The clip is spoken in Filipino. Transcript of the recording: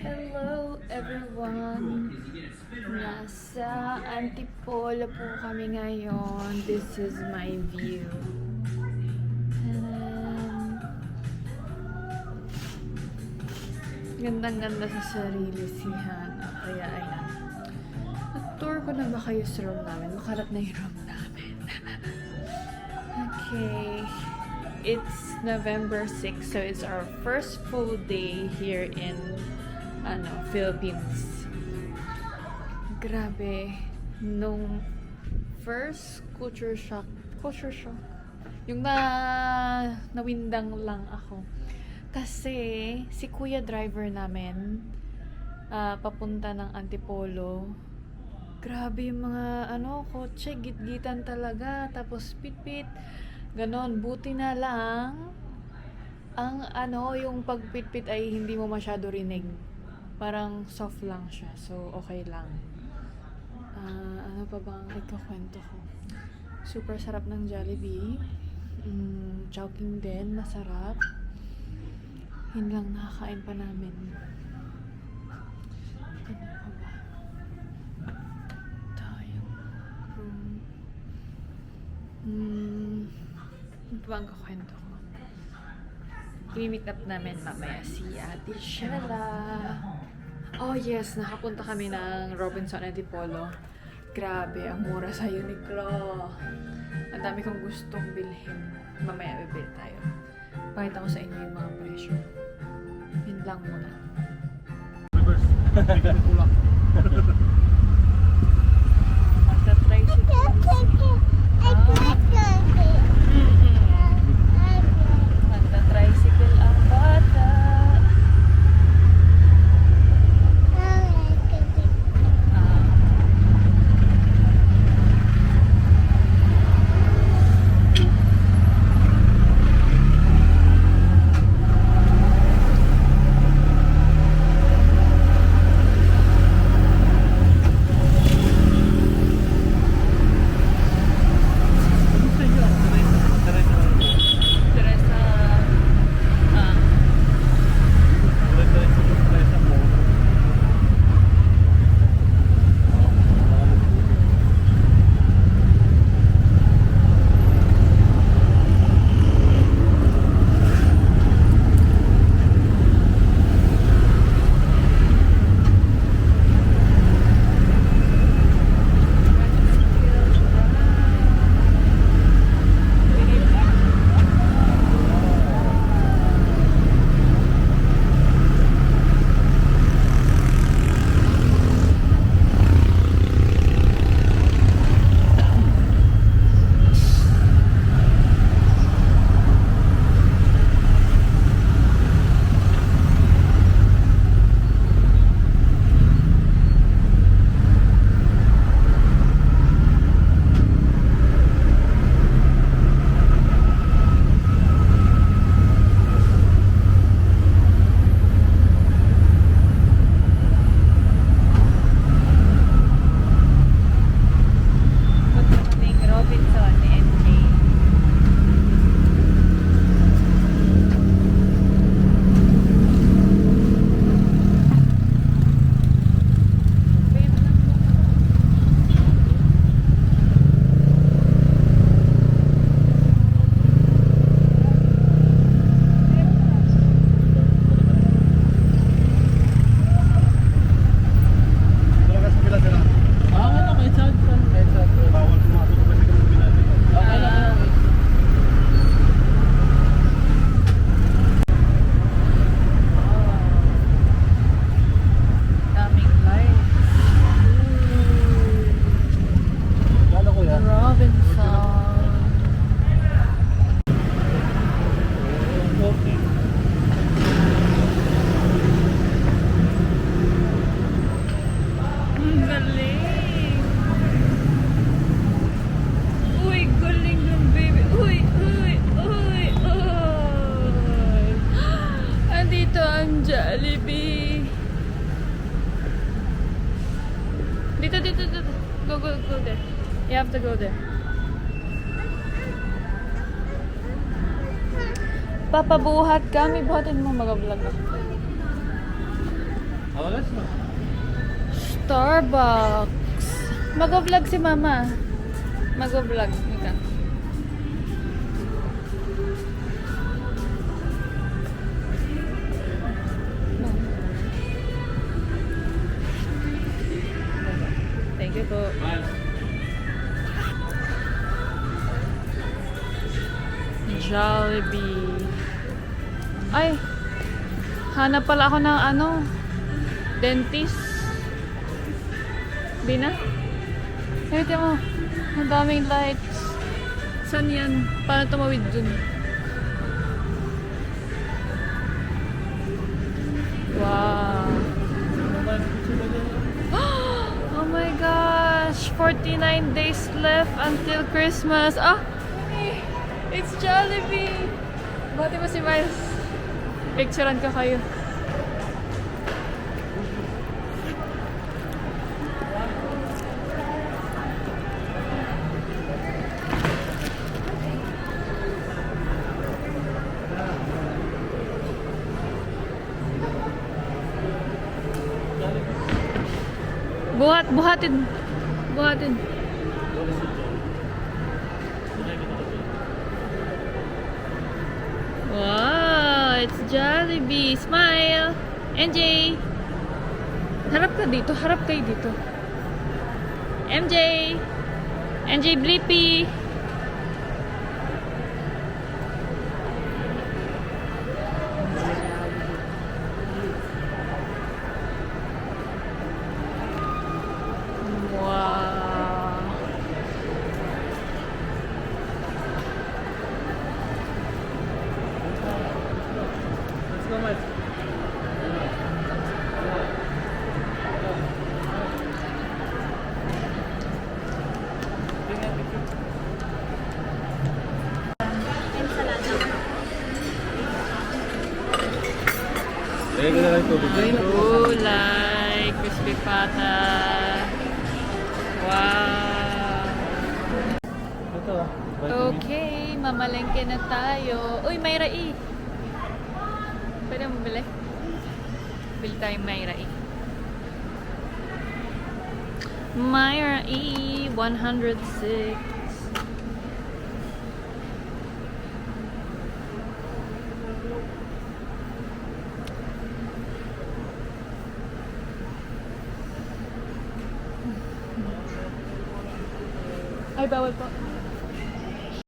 Hello everyone! Nasa Antipolo po kami ngayon. This is my view. Gandang-ganda sa sarili si Hana. Kaya ayan. Nag-tour ko na ba kayo sa room namin? Makalat na yung room namin. Okay. It's November 6, so it's our first full day here in Philippines. Grabe, nung first culture shock, yung nawindang lang ako. Kasi si kuya driver namin, papunta ng Antipolo, grabe yung mga kotse, gitgitan talaga, tapos pit-pit. Ganon, buti na lang ang yung pagpitpit ay hindi mo masyado rinig. Parang soft lang siya, so okay lang. Ano pa bang ikakwento ko? Super sarap ng Jollibee. Chowking din, masarap. Yun lang nakakain pa namin. Ano pa ba? Tayong room. Ito ba ang kakwento ko? I-meet up namin mamaya si Ate Shella. Oh yes, nakapunta kami ng Robinson Antipolo. Grabe, ang mura sa Uniqlo. Ang dami kong gustong bilhin. Mamaya bibili tayo. Pakita ko sa inyo yung mga presyo. Yun lang muna. Magta-tricycle. Magta-tricycle ang bata. Jollibee. Dito. Go there. You have to go there. Papabuhat kami. Buhatin mo, mag-vlog ako. Starbucks. Mag-vlog si Mama. Mag-vlog. Ika. Thank you po. Jollibee. Ay, hanap pala ako ng ano, dentist. Bina? Ay, mo, ang daming lights. Saan yan? Paano tumawid dun? Wow. Oh my gosh! 49 days left until Christmas. Ah! It's Jollibee! Bati mo si Miles. Picturean ka kayo. Buhatin. Wow, it's Jollibee. Smile. MJ. Harap kayo dito. MJ. MJ Blippi. Gulay, crispy pata. Wow. Okay, mamalengke na tayo. Uy, may rai. Pwede mo bili? Bili tayong may rai. May rai, 106. Ay, bawal po.